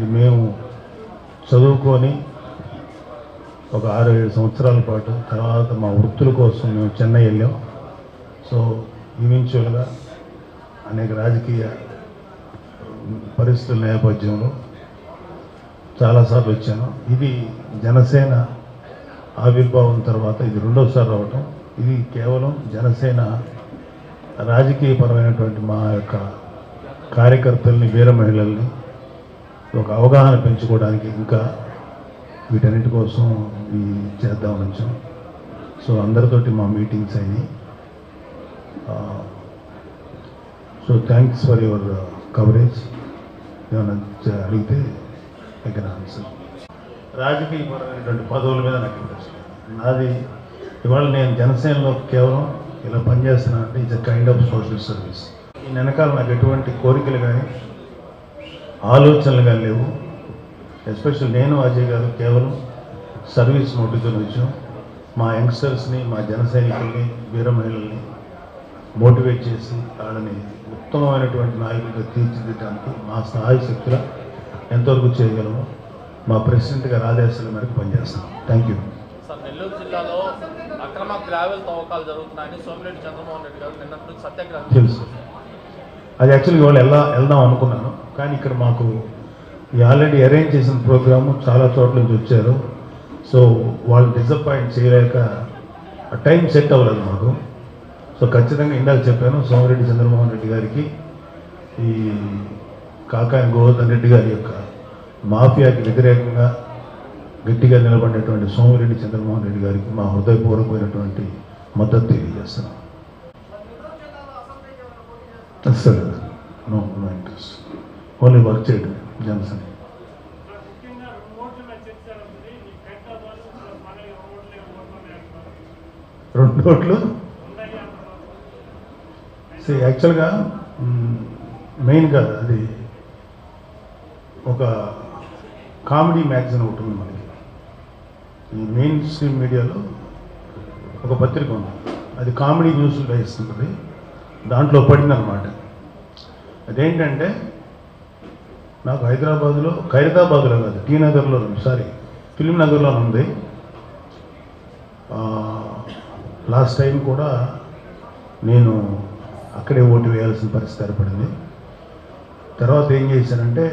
ఇది మేము చదువుకొని ఒక 6-7 సంవత్సరాల పాటు తర్వాత మా వృత్తుల కోసం మేము చెన్నై వెళ్ళాం. సో ఈవెన్చువల్గా అనేక రాజకీయ పరిస్థితుల నేపథ్యంలో చాలాసార్లు వచ్చాను. ఇది జనసేన ఆవిర్భావం తర్వాత ఇది రెండోసారి రావటం. ఇది కేవలం జనసేన రాజకీయపరమైనటువంటి మా యొక్క కార్యకర్తల్ని, వీర మహిళల్ని ఒక అవగాహన పెంచుకోవడానికి ఇంకా వీటన్నిటి కోసం చేద్దామని వచ్చాం. సో అందరితోటి మా మీటింగ్స్ అయినాయి. So thanks for your coverage. ఏమైనా అడిగితే ఐ కెన్ ఆన్సర్. రాజకీయపరమైనటువంటి పదవుల మీద నాకు ఇంట్రెస్ట్ లేదు. నాది ఇవాళ నేను జనసేనలో కేవలం ఇలా పనిచేస్తున్నా అంటే it's a kind of social service. ఈ వెనకాల నాకు ఎటువంటి కోరికలు కానీ ఆలోచనలు కానీ లేవు. ఎస్పెషల్ నేను అజయ్ గారు కేవలం సర్వీస్ మోటివ్తో వచ్చాం. మా యంగ్స్టర్స్ని, మా జన సైనికుల్ని, వీర మహిళల్ని మోటివేట్ చేసి వాళ్ళని ఉత్తమమైనటువంటి నాయకులుగా తీర్చిదిద్దడానికి మా సహాయ శక్తుల ఎంతవరకు చేయగలము మా ప్రెసిడెంట్ గారి ఆదేశాల మేరకు పనిచేస్తాం. Thank you. సార్, నెల్లూరు జిల్లాలో అక్రమ గ్రావెల్ తవ్వకాలు జరుగుతున్నాయని సోమిరెడ్డి చంద్రమోహన్ రెడ్డి గారు నిన్నటి నుంచి సత్యాగ్రహం తెలుసు. అది యాక్చువల్గా వాళ్ళు వెళ్దాం అనుకున్నాను, కానీ ఇక్కడ మాకు ఈ ఆల్రెడీ అరేంజ్ చేసిన ప్రోగ్రాము చాలా చోట్ల నుంచి వచ్చారు. సో వాళ్ళు డిసప్పాయింట్ చేయలేక ఆ టైం సెట్ అవ్వలేదు మాకు. సో ఖచ్చితంగా ఇందాక చెప్పాను, సోమిరెడ్డి చంద్రమోహన్ రెడ్డి గారికి, ఈ కాకాని గోవర్ధన్ రెడ్డి గారి యొక్క మాఫియాకి వ్యతిరేకంగా గట్టిగా నిలబడినటువంటి సోమిరెడ్డి చంద్రమోహన్ రెడ్డి గారికి మా హృదయపూర్వకమైనటువంటి మద్దతు తెలియజేస్తున్నాం. అసలు నో ఇంట్రెస్ట్, ఓన్లీ వర్క్ చేయడం జనసేన. రెండు ఓట్లు యాక్చువల్గా మెయిన్గా అది ఒక కామెడీ మ్యాగజైన్ ఒకటి ఉంది మనకి. ఈ మెయిన్ స్ట్రీమ్ మీడియాలో ఒక పత్రిక ఉంది, అది కామెడీ న్యూస్లు వేస్తుంటుంది. దాంట్లో పడిందనమాట. అదేంటంటే నాకు ఖైరతాబాద్లో కాదు, టీ నగర్లో, ఫిలిం నగర్లో ఉంది. లాస్ట్ టైం కూడా నేను అక్కడే ఓటు వేయాల్సిన పరిస్థితి ఏర్పడింది. తర్వాత ఏం చేశానంటే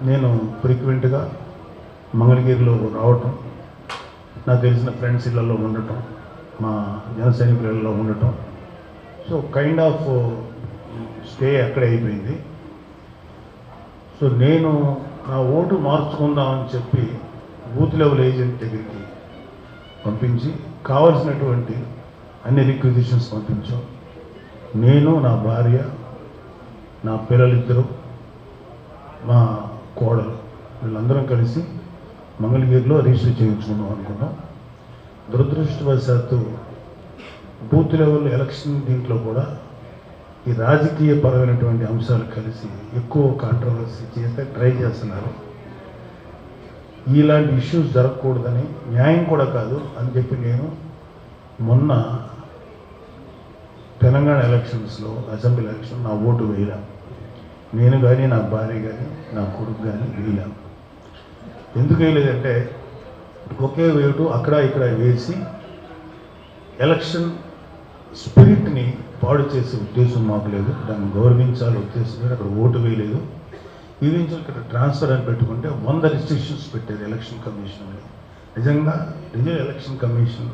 నేను ఫ్రీక్వెంట్గా మంగళగిరిలో రావటం, నాకు తెలిసిన ఫ్రెండ్స్ ఇళ్ళల్లో ఉండటం, మా జన సైనికుల ఇళ్ళలో ఉండటం. సో కైండ్ ఆఫ్ స్టే అక్కడే అయిపోయింది. సో నేను నా ఓటు మార్చుకుందామని చెప్పి బూత్ లెవెల్ ఏజెంట్ దగ్గరికి పంపించి కావాల్సినటువంటి అన్ని రిక్విజిషన్స్ పంపించాం. నేను, నా భార్య, నా పిల్లలిద్దరూ, మా కోడలు, వీళ్ళందరం కలిసి మంగళగిరిలో రిజిస్టర్ చేయించుకుందాం అనుకున్నాం. దురదృష్టవశాత్తు బూత్ లెవెల్ ఎలక్షన్ దీంట్లో కూడా ఈ రాజకీయపరమైనటువంటి అంశాలు కలిసి ఎక్కువ కాంట్రవర్సీ చేస్తే ట్రై చేస్తున్నారు. ఇలాంటి ఇష్యూస్ జరగకూడదని, న్యాయం కూడా కాదు అని చెప్పి నేను మొన్న తెలంగాణ ఎలక్షన్స్లో, అసెంబ్లీ ఎలక్షన్ నా ఓటు వేయలే. నేను కానీ, నా భార్య కానీ, నా కొడుకు కానీ వేయలే. ఎందుకు వేయలేదంటే ఒకే ఓటు అక్కడ ఇక్కడ వేసి ఎలక్షన్ స్పిరిట్ని పాడు చేసే ఉద్దేశం మాకు లేదు. దాన్ని గౌరవించాలి ఉద్దేశం లేదు. అక్కడ ఓటు వేయలేదు. ఈవెన్చువల్ ఇక్కడ ట్రాన్స్ఫర్ అని పెట్టుకుంటే 100 రిస్ట్రిక్షన్స్ పెట్టారు ఎలక్షన్ కమిషన్. నిజంగా ఎలక్షన్ కమిషన్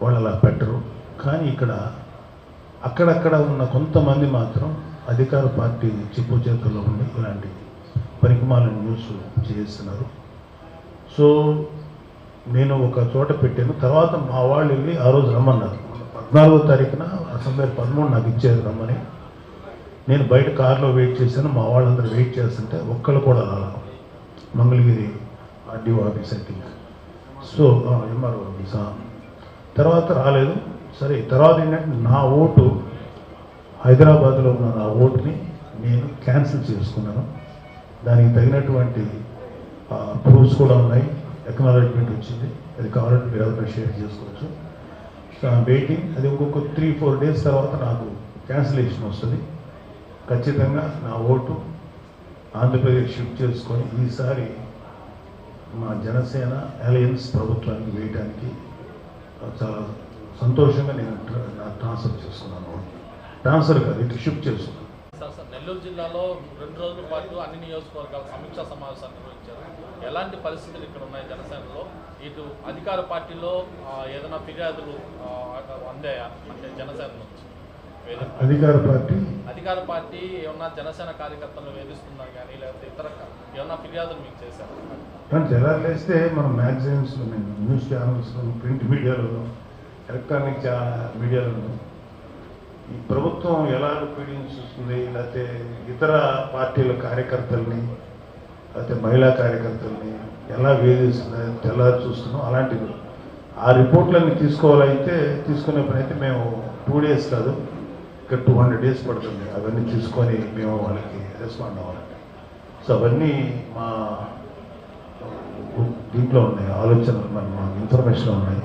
వాళ్ళు అలా పెట్టరు. కానీ ఇక్కడ అక్కడక్కడ ఉన్న కొంతమంది మాత్రం అధికార పార్టీ చిప్పు చేతుల్లో ఉండి ఇలాంటి పరికమాలను న్యూస్ చేస్తున్నారు. సో నేను ఒక చోట పెట్టాను. తర్వాత మా వాళ్ళు వెళ్ళి ఆ రోజు రమ్మన్నారు. 14వ తారీఖున అసెంబ్లీ 13 నాకు ఇచ్చారు రమ్మని. నేను బయట కారులో వెయిట్ చేశాను. మా వాళ్ళందరూ వెయిట్ చేస్తుంటే ఒక్కళ్ళు కూడా రాలా. Mangalagiri RDO office I think, so MRO ఆఫీసా, తర్వాత రాలేదు. సరే, తర్వాత ఏంటంటే నా ఓటు హైదరాబాద్లో ఉన్న నా ఓటుని నేను క్యాన్సిల్ చేసుకున్నాను. దానికి తగినటువంటి ప్రూఫ్స్ కూడా ఉన్నాయి. ఎక్నాలజ్మెంట్ వచ్చింది. అది కావాలంటే మీరు ఎవరైనా షేర్ చేసుకోవచ్చు. So waiting. అది ఇంకొక 3-4 డేస్ తర్వాత నాకు క్యాన్సిలేషన్ వస్తుంది. ఖచ్చితంగా నా ఓటు ఆంధ్రప్రదేశ్ షిఫ్ట్ చేసుకొని ఈసారి మా జనసేన అలయన్స్ ప్రభుత్వానికి వేయడానికి చాలా సంతోషంగా నేను ట్రాన్స్ఫర్ చేసుకున్నాను. ట్రాన్స్ఫర్ కాదు, ఇటు షిఫ్ట్ చేసుకున్నాను. సార్ నెల్లూరు జిల్లాలో 2 రోజుల పాటు అన్ని నియోజకవర్గాల సమీక్షా సమావేశాలు నిర్వహించారు. ఎలాంటి పరిస్థితులు ఇక్కడ ఉన్నాయి జనసేనలో? ఇటు అధికార పార్టీలో ఏదైనా ఫిర్యాదులు అందాయా అంటే జనసేన నుంచి? అధికార పార్టీ ఏమన్నా జనసేన కార్యకర్తలను వేధిస్తున్నారు కానీ లేకపోతే ఇతర ఏమన్నా ఫిర్యాదులు మీకు చేశారు? జనాలు వేస్తే మనం మ్యాగజైన్స్, న్యూస్ ఛానల్స్, ప్రింట్ మీడియాలో, ఎలక్ట్రానిక్ మీడియాలో ఈ ప్రభుత్వం ఎలా పీడించుతుంది, లేకపోతే ఇతర పార్టీల కార్యకర్తల్ని, లేకపోతే మహిళా కార్యకర్తల్ని ఎలా వేధిస్తుంది ఎలా చూస్తున్నాం. అలాంటివి ఆ రిపోర్ట్లన్నీ తీసుకోవాలైతే తీసుకునే పని అయితే మేము 2 days కాదు, ఇక్కడ 200 days పడుతుంది అవన్నీ తీసుకొని మేము వాళ్ళకి రెస్పాండ్ అవ్వాలంటే. సో అవన్నీ మా దీంట్లో ఉన్నాయి, ఆలోచనలు మా ఇన్ఫర్మేషన్ ఉన్నాయి.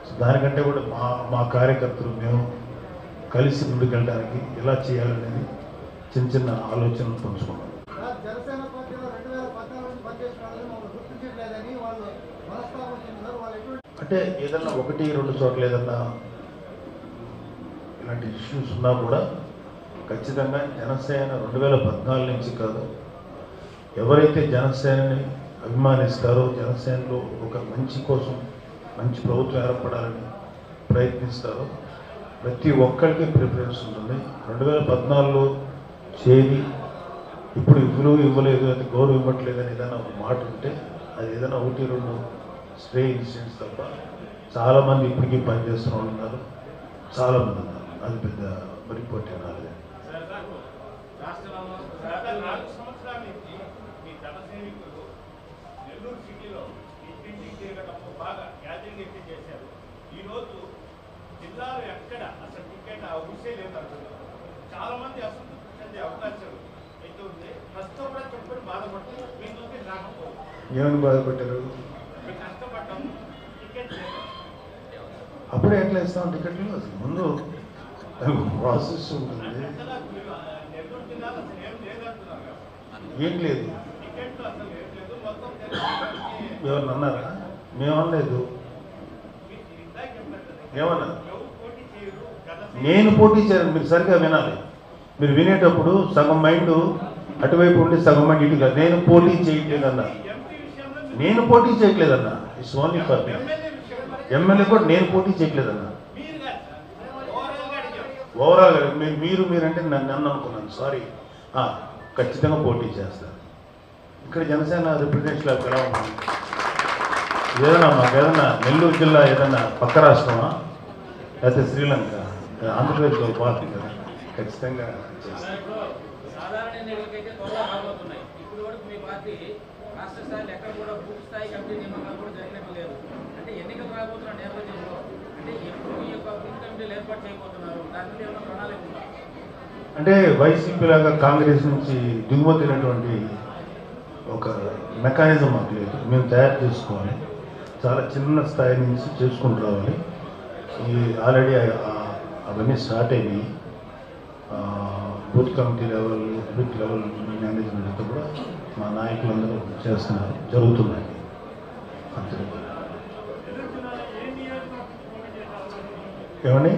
సో దానికంటే కూడా మా కార్యకర్తలు మేము కలిసి ముందుకెళ్ళడానికి ఎలా చేయాలనేది చిన్న చిన్న ఆలోచనలు పంచుకున్నాం. అంటే ఏదన్నా 1-2 చోట్ల ఏదన్నా ఇలాంటి ఇష్యూస్ ఉన్నా కూడా ఖచ్చితంగా జనసేన 2014 నుంచి కాదు, ఎవరైతే జనసేనని అభిమానిస్తారో, జనసేనలో ఒక మంచి కోసం మంచి ప్రభుత్వం ఏర్పడాలని ప్రయత్నిస్తారో ప్రతి ఒక్కరికి ప్రిఫరెన్స్ ఉంటుంది. 2014లో చేరి ఇప్పుడు ఇవ్వలేదు అది గౌరవం ఇవ్వట్లేదని ఏదైనా ఒక మాట ఉంటే అది ఏదైనా 1-2 స్ట్రే ఇన్సిడెంట్స్ తప్ప చాలామంది ఇప్పటికీ పనిచేస్తున్న వాళ్ళు ఉన్నారు, చాలామంది ఉన్నారు. అది పెద్ద రిపోర్ట్ రాలేదు. జిల్లాలో ఎక్కడ అసలు టికెట్ అవసరం లేదంటున్నారు. చాలా మంది అసంతృప్తి చెందే అవకాశం అయితే ఉంది. ప్రస్తుతం కూడా చెప్పని బాధపడుతున్నారు. మీ నుంచి రాకపోదు ఏమని బాధపడ్డారు? కష్టపడ్డాం, టికెట్ అప్పుడే ఎట్లా ఇస్తాం టికెట్లు? అసలు ముందు ప్రాసెస్ ఉంటుంది. నెల్లూరు జిల్లాలో అసలు ఏం లేదంటున్నారు కదా. ఏం లేదు, టికెట్లు అసలు ఏం లేదు. మొత్తం ఎవరు అన్నారా? మేమనలేదు. ఏమన్నా నేను పోటీ చేయను. మీరు సరిగ్గా వినాలి. మీరు వినేటప్పుడు సగం మైండ్ అటువైపు ఉండి సగం మైండ్ ఇటుగా. నేను పోటీ చేయట్లేదన్నా, నేను పోటీ చేయట్లేదన్నా. It's only for me. MLA కూడా నేను పోటీ చేయట్లేదన్నా. ఓవరాల్గా మీరంటే నన్ను అనుకున్నాను. సారీ. ఖచ్చితంగా పోటీ చేస్తాను. ఇక్కడ జనసేన రిప్రజెంటేటివ్ ఎలా ఉంది? ఏదైనా నెల్లూరు జిల్లా ఏదైనా పక్క రాష్ట్రమా లేకపోతే శ్రీలంక? ఆంధ్రప్రదేశ్లో పార్టీ కదా, ఖచ్చితంగా చేస్తాను. సాధారణ ఎన్నికలకైతే త్వరగా రాబోతున్నాయి. ఇప్పుడు వరకు మీ పార్టీ రాష్ట్ర స్థాయిలో ఎక్కడ కూడా పూర్తి స్థాయి కమిటీ నియామకాలు కూడా జరిగినట్టు లేదు. అంటే ఎన్నికలు రాబోతున్న నేపథ్యంలో అంటే ఎప్పుడు ఈ యొక్క బూత్ కమిటీలు ఏర్పాటు చేయబోతున్నారు? దాని మీద ఏమైనా ప్రణాళిక ఉందా? అంటే వైసీపీ లాగా కాంగ్రెస్ నుంచి దిగుమతినటువంటి ఒక మెకానిజం మాకు లేదు. మేము తయారు చేసుకోవాలి. చాలా చిన్న స్థాయి నుంచి చేసుకుంటూ రావాలి. ఈ ఆల్రెడీ అవన్నీ స్టార్ట్ అయినాయి. Booth committee level, booth level management అంతా కూడా మా నాయకులందరూ చేస్తున్నారు, జరుగుతున్నాయి. అంతే. ఏమని?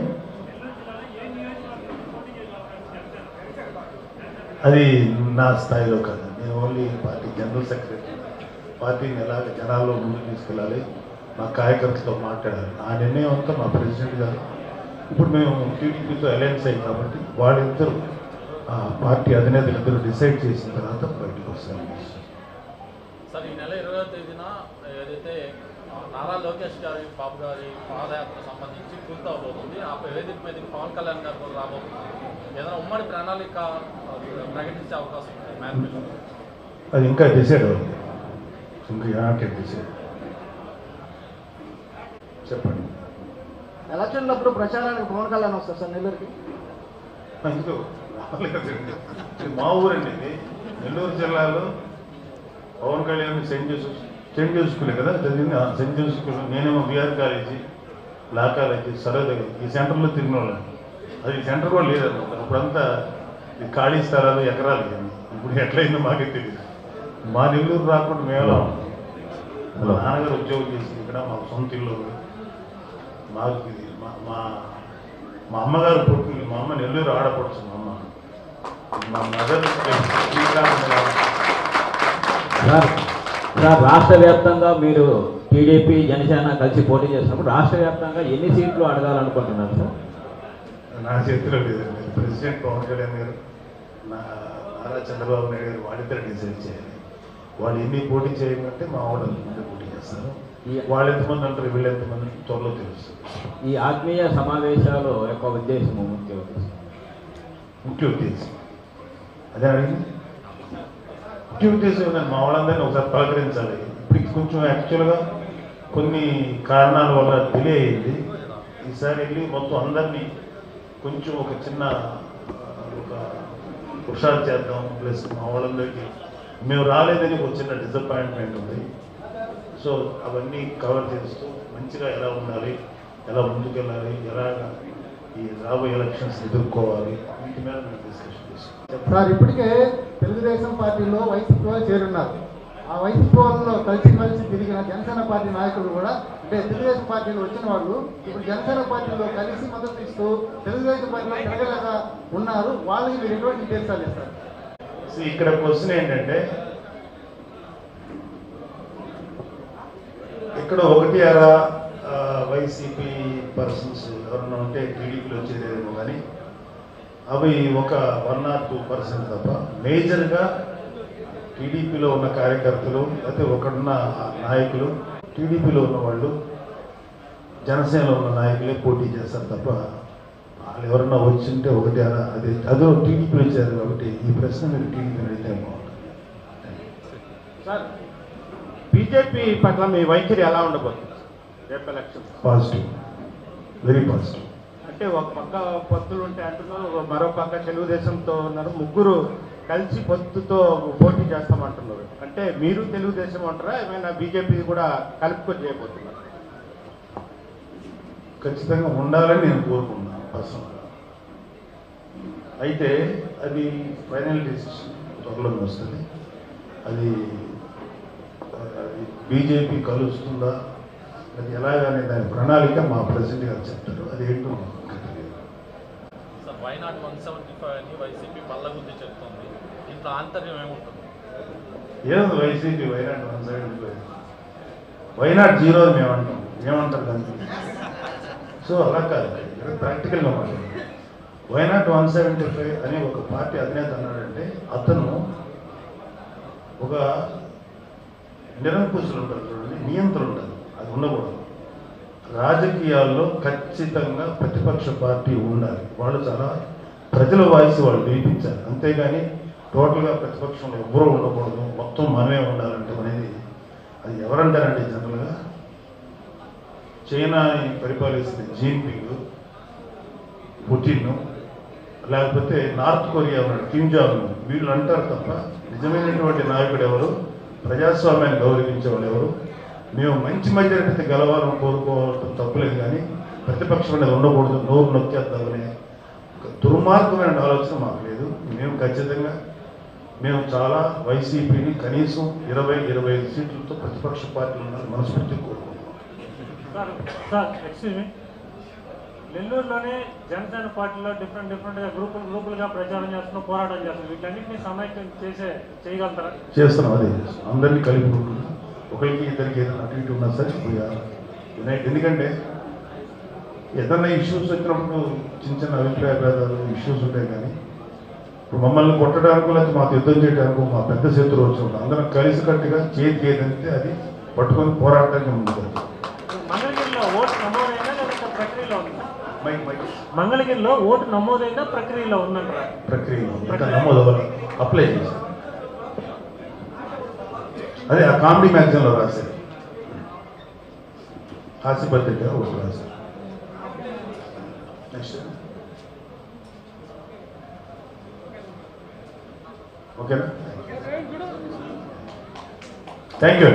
అది నా స్థాయిలో కాదు. నేను ఓన్లీ పార్టీ జనరల్ సెక్రటరీ. పార్టీని ఎలాగ జనాల్లో ముందుకు తీసుకెళ్ళాలి, మా కార్యకర్తలతో మాట్లాడాలి. ఆ నిర్ణయం అంతా మా ప్రెసిడెంట్ గారు. ఇప్పుడు మేము టీడీపీతో అలయన్స్ అయ్యి కాబట్టి వాళ్ళిద్దరూ పార్టీ అధినేతలు ఇద్దరు డిసైడ్ చేసిన తర్వాత బయటకు వస్తాను. సార్, ఈ నెల 20వ తేదీన ఏదైతే నారా లోకేష్ గారి బాబు గారి పాదయాత్రకు సంబంధించి పూర్తి అవబోతుంది. ఆ వేదిక మీదకి పవన్ కళ్యాణ్ గారు కూడా రాబోతున్నారు. ఏదైనా ఉమ్మడి ప్రణాళిక ప్రకటించే అవకాశం ఉంది మేనిఫెస్టో? అది ఇంకా డిసైడ్ అవుతుంది. ఇంకా డిసైడ్. చెప్పండి. ఎలక్షన్లప్పుడు ప్రచారానికి పవన్ కళ్యాణ్ వస్తారు సార్ నెల్లూరుకి? మా ఊరండి ఇది. నెల్లూరు జిల్లాలో పవన్ కళ్యాణ్ సెయింట్ జోసెఫ్ స్కూలే కదా చదివింది. Saint Joseph school. నేనేమో బీఆర్ కాలేజీ, లా కాలేజీ, సరోదరి ఈ సెంటర్లో తిరిగిన వాళ్ళని. అది సెంటర్ కూడా లేదన్నమాట. అప్పుడంతా ఈ ఖాళీ స్థలాలు ఎకరాలు ఇవన్నీ ఇప్పుడు ఎట్లయిందో మాకే తెలియదు. మా నెల్లూరు రాకుండా మేమలా ఉంటాం. మా నాన్నగారు ఉద్యోగం చేసింది ఇక్కడ, మాకు సొంత ఇల్లు ఉంది. మాకు ఇది మా అమ్మగారు పుట్టింది, మా అమ్మ నెల్లూరు ఆడపడుచు. మా మదర్ సార్ రాష్ట్ర వ్యాప్తంగా మీరు టీడీపీ జనసేన కలిసి పోటీ చేసినప్పుడు రాష్ట్ర వ్యాప్తంగా ఎన్ని సీట్లు అడగాలనుకుంటున్నారు సార్? నా చేతిలో లేదండి. ప్రెసిడెంట్ పవన్ కళ్యాణ్ గారు, నారా చంద్రబాబు నాయుడు గారు వాళ్ళిద్దరు డిసైడ్ చేయాలి. వాళ్ళు ఎన్ని పోటీ చేయమంటే మా వాళ్ళు ముందు పోటీ చేస్తారు. వాళ్ళు ఎంతమంది అంటారు, వీళ్ళు ఎంతమంది త్వరలో తెలుస్తుంది. ఈ ఆత్మీయ సమావేశాలు యొక్క ఉద్దేశము ముఖ్య ఉద్దేశం అదే అడిగింది. ముఖ్య ఉద్దేశం ఏంటంటే మా వాళ్ళందరినీ ఒకసారి పలకరించాలి. ఇప్పుడు కొంచెం యాక్చువల్గా కొన్ని కారణాల వల్ల డిలే అయింది. ఈసారి వెళ్ళి మొత్తం అందరినీ కొంచెం ఒక చిన్న ఒక హుషారు చేద్దాం. ప్లస్ మా వాళ్ళందరికీ మేము రాలేదని ఒక చిన్న డిసప్పాయింట్మెంట్ ఉంది. సో అవన్నీ కవర్ చేస్తూ మంచిగా ఎలా ఉండాలి, ఎలా ముందుకెళ్ళాలి, ఎలాగ ఈ రాబోయే ఎలక్షన్స్ ఎదుర్కోవాలి, వీటి మీద మేము డిస్కషన్ చేస్తాం. సార్ ఇప్పటికే తెలుగుదేశం పార్టీలో వైసీపీలో చేరున్నారు. ఆ వైసీపీలో కలిసి తిరిగిన జనసేన పార్టీ నాయకులు కూడా అంటే తెలుగుదేశం పార్టీలో వచ్చిన వాళ్ళు ఇప్పుడు జనసేన పార్టీలో కలిసి మద్దతు ఇస్తూ తెలుగుదేశం పార్టీలో తిరగలేక ఉన్నారు. వాళ్ళకి మీరు ఎటువంటి నిర్దేశాలు ఇస్తారు? ఇక్కడ క్వశ్చన్ ఏంటంటే, ఇక్కడ ఒకటి అలా వైసీపీ పర్సన్స్ ఎవరన్నా ఉంటే టీడీపీలో వచ్చేదేమో కానీ అవి ఒక 1 or 2% తప్ప మేజర్గా టీడీపీలో ఉన్న కార్యకర్తలు అయితే ఒకడున్న నాయకులు, టీడీపీలో ఉన్న వాళ్ళు జనసేనలో ఉన్న నాయకులే పోటీ చేస్తారు తప్ప వాళ్ళు ఎవరన్నా వచ్చింటే ఒకటి అలా అదో టీడీపీలో వచ్చారు. కాబట్టి ఈ ప్రశ్న మీరు టీడీపీ అడిగితే బాగుంటుంది. సార్ బీజేపీ పట్ల మీ వైఖరి ఎలా ఉండబోతుంది రేపు ఎలక్షన్? Positive, very positive. అంటే ఒక పక్క పొత్తులు ఉంటాయి అంటున్నారు, మరో పక్క తెలుగుదేశంతో ఉన్నారు, ముగ్గురు కలిసి పొత్తుతో పోటీ చేస్తామంటున్నారు. అంటే మీరు తెలుగుదేశం అంటారా, ఏమైనా బీజేపీ కూడా కలుపుకొని చేయబోతున్నారు? ఖచ్చితంగా ఉండాలని నేను కోరుకున్నాను పర్సనల్గా. అయితే అది ఫైనల్ డిసిషన్ త్వరలో వస్తుంది. అది బీజేపీ కలుస్తుందా, అది ఎలాగనే దాని ప్రణాళిక మా ప్రెసిడెంట్ గారు చెప్తారు. అది ఏంటో సార్ వైనాట్ 175 అని వైసీపీ పల్లగుద్ది చెప్తుంది. ఇంట్లో ఆంతర్యం ఏముంటుంది? ఏముంది వైసీపీ వైనాట్ 175, వైనాట్ 0 అని మేమంటారు దానికి. సో అలా కాదు, ప్రాక్టికల్గా మాట్లాడారు. వైనాట్ 175 అని ఒక పార్టీ అధినేత అన్నాడంటే అతను ఒక నిరంకుశులు ఉంటారు చూడండి, నియంత్రణ ఉంటుంది, అది ఉండకూడదు. రాజకీయాల్లో ఖచ్చితంగా ప్రతిపక్ష పార్టీ ఉండాలి. వాళ్ళు చాలా ప్రజల వాయిస్ వాళ్ళు వినిపించాలి. అంతేగాని టోటల్గా ప్రతిపక్షంలో ఎవ్వరూ ఉండకూడదు, మొత్తం మనమే ఉండాలంటే అనేది అది ఎవరంటారంటే జనరల్గా చైనాని పరిపాలిస్తున్న జిన్పింగ్, పుటిన్, లేకపోతే నార్త్ కొరియా ఉన్నాడు కిమ్ జాంగ్, వీళ్ళు అంటారు తప్ప నిజమైనటువంటి నాయకుడు ఎవరు, ప్రజాస్వామ్యాన్ని గౌరవించే వాళ్ళు ఎవరు? మేము మంచి మెజారిటీ గెలవాలని కోరుకోవడం తప్పులేదు, కానీ ప్రతిపక్షం అనేది ఉండకూడదు, నోరు నొక్కేద్దామనే దుర్మార్గమైన ఆలోచన మాకు లేదు. మేము ఖచ్చితంగా చాలా వైసీపీని కనీసం 20-25 సీట్లతో ప్రతిపక్ష పార్టీలు ఉండాలి మనస్ఫూర్తి కోరుకుంటున్నాం. సార్ ఎక్స్క్యూజ్ మీ, నెల్లూరులోనే జనసేన పార్టీలో డిఫరెంట్గా గ్రూపులుగా ప్రచారం చేస్తున్నాం, పోరాటం చేస్తున్నాం. వీటన్నింటినీ సమైక్యం చేయగలుగుతారా? చేస్తున్నాం, అదే అందరినీ కలుపుకుంటున్నాం. ఒకరికి ఇద్దరికి ఏదైనా అటు ఇటు ఉన్నా సరే ఎందుకంటే ఏదైనా ఇష్యూస్ వచ్చినప్పుడు చిన్న అభిప్రాయ భేదాలు ఇష్యూస్ ఉంటాయి. కానీ ఇప్పుడు మమ్మల్ని కొట్టడానికి లేకపోతే మాకు యుద్ధం చేయడానికి మా పెద్ద శత్రువు వచ్చినప్పుడు అందరం కలిసికట్టుగా చేతికి ఏదంటే అది పట్టుకొని పోరాటానికి ముందుకు. మంగళగిరిలో ఓటు నమోదైనా లేదా ప్రక్రియలో ఉందా? మంగళగిరిలో ఓటు నమోదైనా ప్రక్రియలో ఉందంటారా? ప్రక్రియలో ఇంకా నమోదు అవ్వాలి, అప్లై చేశారు. అదే ఆ కామెడీ మ్యాగజైన్లో రాశారు, హాస్యపత్రిక ఒకటి రాశారు. నెక్స్ట్ ఓకేనా? Thank you.